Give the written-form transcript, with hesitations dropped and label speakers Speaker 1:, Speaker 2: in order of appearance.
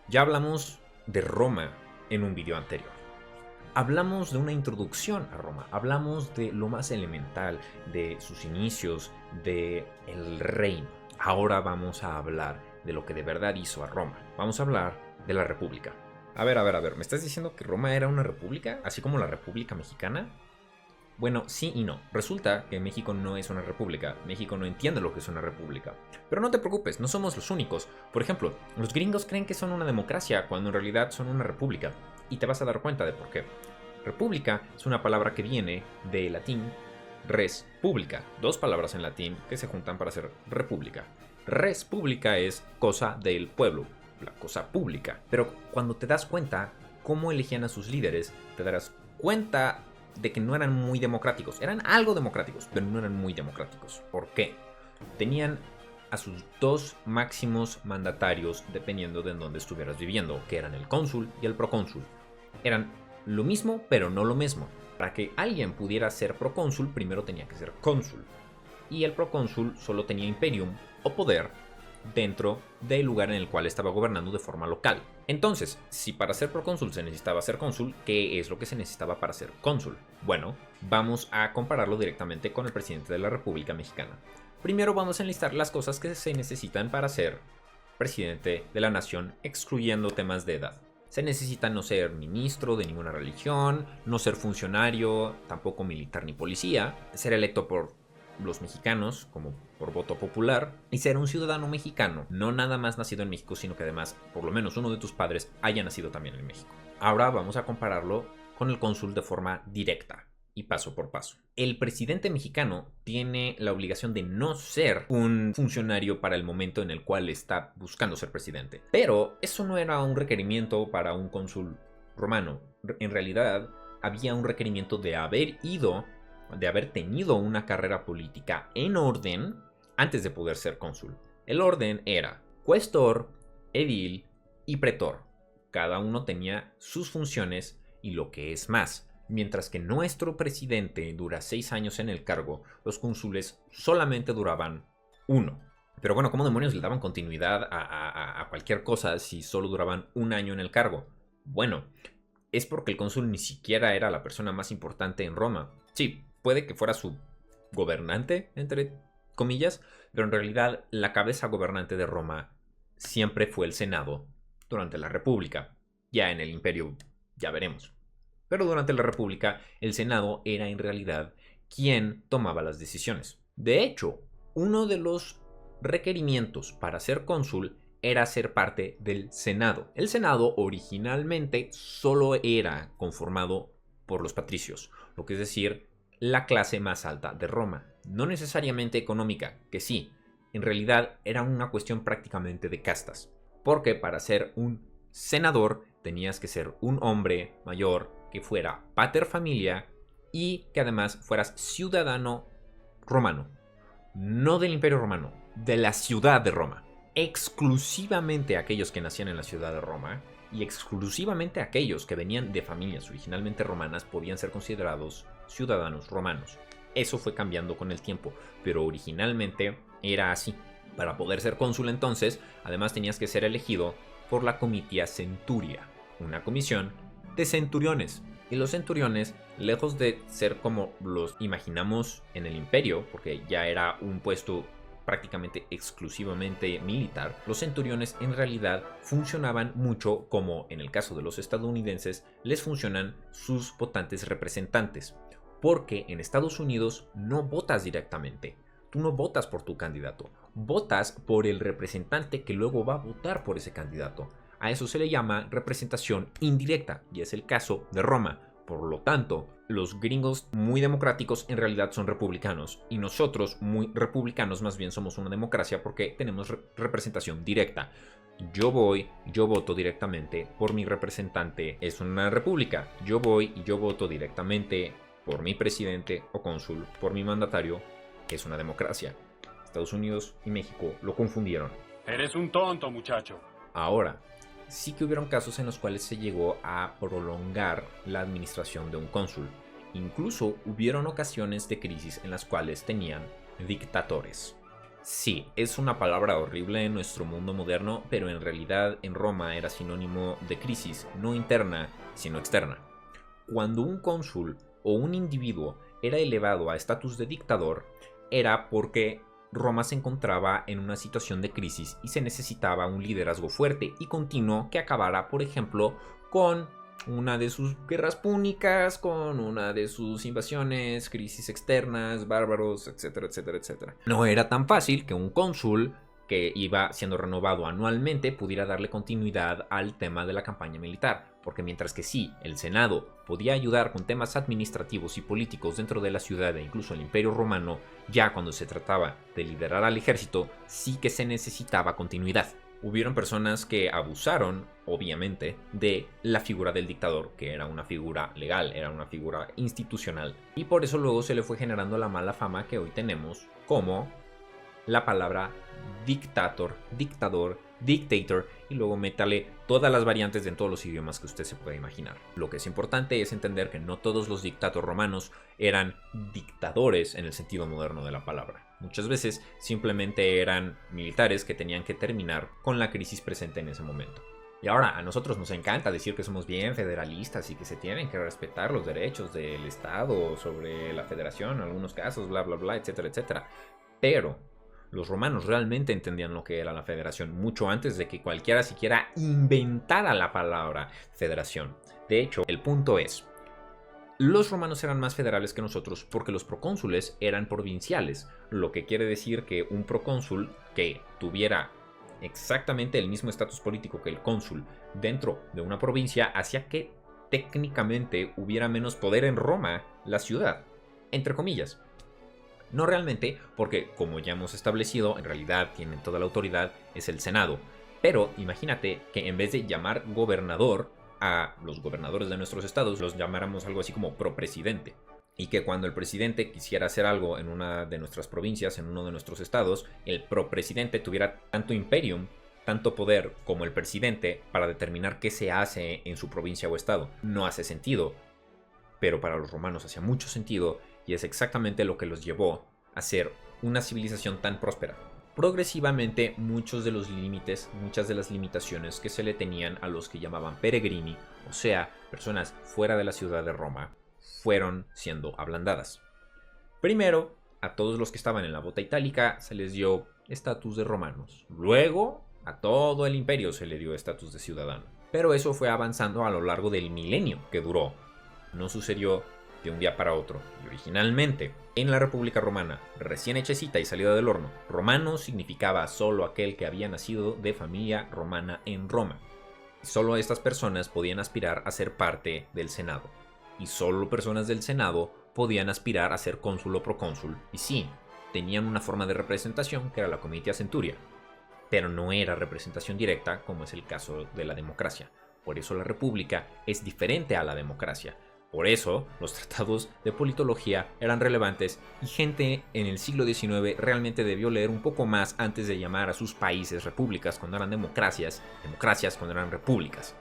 Speaker 1: Ya hablamos de Roma en un video anterior. Hablamos de una introducción a Roma, hablamos de lo más elemental, de sus inicios, de el reino. Ahora vamos a hablar de lo que de verdad hizo a Roma. Vamos a hablar de la República. A ver, ¿me estás diciendo que Roma era una república, así como la República Mexicana? Bueno, sí y no. Resulta que México no es una república. México no entiende lo que es una república. Pero no te preocupes, no somos los únicos. Por ejemplo, los gringos creen que son una democracia cuando en realidad son una república. Y te vas a dar cuenta de por qué. República es una palabra que viene de latín res publica. Dos palabras en latín que se juntan para hacer república. Res publica es cosa del pueblo, la cosa pública. Pero cuando te das cuenta cómo elegían a sus líderes, te darás cuenta de que no eran muy democráticos. Eran algo democráticos, pero no eran muy democráticos. ¿Por qué? Tenían a sus dos máximos mandatarios dependiendo de en dónde estuvieras viviendo, que eran el cónsul y el procónsul. Eran lo mismo, pero no lo mismo. Para que alguien pudiera ser procónsul, primero tenía que ser cónsul. Y el procónsul solo tenía imperium o poder dentro del lugar en el cual estaba gobernando de forma local. Entonces, si para ser procónsul se necesitaba ser cónsul, ¿qué es lo que se necesitaba para ser cónsul? Bueno, vamos a compararlo directamente con el presidente de la República Mexicana. Primero vamos a enlistar las cosas que se necesitan para ser presidente de la nación, excluyendo temas de edad. Se necesita no ser ministro de ninguna religión, no ser funcionario, tampoco militar ni policía, ser electo por los mexicanos, como por voto popular, y ser un ciudadano mexicano, no nada más nacido en México, sino que además, por lo menos uno de tus padres haya nacido también en México. Ahora vamos a compararlo con el cónsul de forma directa y paso por paso. El presidente mexicano tiene la obligación de no ser un funcionario para el momento en el cual está buscando ser presidente. Pero eso no era un requerimiento para un cónsul romano. En realidad, había un requerimiento de haber tenido una carrera política en orden antes de poder ser cónsul. El orden era cuestor, edil y pretor. Cada uno tenía sus funciones y lo que es más. Mientras que nuestro presidente dura 6 años en el cargo, los cónsules solamente duraban 1. Pero bueno, ¿cómo demonios le daban continuidad a cualquier cosa si solo duraban 1 año en el cargo? Bueno, es porque el cónsul ni siquiera era la persona más importante en Roma. Sí, puede que fuera su gobernante, entre comillas, pero en realidad la cabeza gobernante de Roma siempre fue el Senado durante la República. Ya en el Imperio, ya veremos. Pero durante la República, el Senado era en realidad quien tomaba las decisiones. De hecho, uno de los requerimientos para ser cónsul era ser parte del Senado. El Senado originalmente solo era conformado por los patricios, lo que es decir, la clase más alta de Roma. No necesariamente económica, que sí, en realidad era una cuestión prácticamente de castas. Porque para ser un senador tenías que ser un hombre mayor que fuera pater familia y que además fueras ciudadano romano. No del Imperio Romano, de la ciudad de Roma. Exclusivamente aquellos que nacían en la ciudad de Roma y exclusivamente aquellos que venían de familias originalmente romanas podían ser considerados ciudadanos romanos. Eso fue cambiando con el tiempo, pero originalmente era así. Para poder ser cónsul entonces, además tenías que ser elegido por la comitia centuria, una comisión de centuriones. Y los centuriones, lejos de ser como los imaginamos en el imperio, porque ya era un puesto prácticamente exclusivamente militar, los centuriones en realidad funcionaban mucho como en el caso de los estadounidenses les funcionan sus votantes representantes, porque en Estados Unidos no votas directamente. Tú no votas por tu candidato, votas por el representante que luego va a votar por ese candidato. A eso se le llama representación indirecta y es el caso de Roma. Por lo tanto, los gringos muy democráticos en realidad son republicanos y nosotros muy republicanos más bien somos una democracia porque tenemos representación directa. Yo voto directamente por mi representante, es una república. Yo voy y yo voto directamente por mi presidente o cónsul, por mi mandatario, es una democracia. Estados Unidos y México lo confundieron.
Speaker 2: Eres un tonto, muchacho.
Speaker 1: Ahora, sí que hubieron casos en los cuales se llegó a prolongar la administración de un cónsul. Incluso hubieron ocasiones de crisis en las cuales tenían dictadores. Sí, es una palabra horrible en nuestro mundo moderno, pero en realidad en Roma era sinónimo de crisis, no interna, sino externa. Cuando un cónsul o un individuo era elevado a estatus de dictador, era porque Roma se encontraba en una situación de crisis y se necesitaba un liderazgo fuerte y continuo que acabara, por ejemplo, con una de sus guerras púnicas, con una de sus invasiones, crisis externas, bárbaros, etcétera, etcétera, etcétera. No era tan fácil que un cónsul que iba siendo renovado anualmente pudiera darle continuidad al tema de la campaña militar, porque mientras que sí, el Senado podía ayudar con temas administrativos y políticos dentro de la ciudad e incluso el Imperio Romano, ya cuando se trataba de liderar al ejército, sí que se necesitaba continuidad. Hubieron personas que abusaron, obviamente, de la figura del dictador, que era una figura legal, era una figura institucional, y por eso luego se le fue generando la mala fama que hoy tenemos como la palabra dictator, dictador, dictator, y luego métale todas las variantes en todos los idiomas que usted se pueda imaginar. Lo que es importante es entender que no todos los dictatos romanos eran dictadores en el sentido moderno de la palabra. Muchas veces simplemente eran militares que tenían que terminar con la crisis presente en ese momento. Y ahora, a nosotros nos encanta decir que somos bien federalistas y que se tienen que respetar los derechos del Estado sobre la federación, en algunos casos, bla, bla, bla, etcétera, etcétera. Pero los romanos realmente entendían lo que era la federación mucho antes de que cualquiera siquiera inventara la palabra federación. De hecho, el punto es, los romanos eran más federales que nosotros porque los procónsules eran provinciales, lo que quiere decir que un procónsul que tuviera exactamente el mismo estatus político que el cónsul dentro de una provincia hacía que técnicamente hubiera menos poder en Roma, la ciudad, entre comillas. No realmente, porque como ya hemos establecido, en realidad tienen toda la autoridad, es el Senado. Pero imagínate que en vez de llamar gobernador a los gobernadores de nuestros estados, los llamáramos algo así como propresidente. Y que cuando el presidente quisiera hacer algo en una de nuestras provincias, en uno de nuestros estados, el propresidente tuviera tanto imperium, tanto poder como el presidente para determinar qué se hace en su provincia o estado. No hace sentido, pero para los romanos hacía mucho sentido y es exactamente lo que los llevó a ser una civilización tan próspera. Progresivamente, muchos de los límites, muchas de las limitaciones que se le tenían a los que llamaban peregrini, o sea, personas fuera de la ciudad de Roma, fueron siendo ablandadas. Primero, a todos los que estaban en la bota itálica se les dio estatus de romanos. Luego, a todo el imperio se le dio estatus de ciudadano. Pero eso fue avanzando a lo largo del milenio que duró. No sucedió de un día para otro. Y originalmente, en la República Romana, recién hechecita y salida del horno, romano significaba solo aquel que había nacido de familia romana en Roma. Y solo estas personas podían aspirar a ser parte del Senado. Y solo personas del Senado podían aspirar a ser cónsul o procónsul. Y sí, tenían una forma de representación que era la comitia centuria. Pero no era representación directa como es el caso de la democracia. Por eso la república es diferente a la democracia. Por eso, los tratados de politología eran relevantes y gente en el siglo XIX realmente debió leer un poco más antes de llamar a sus países repúblicas cuando eran democracias cuando eran repúblicas.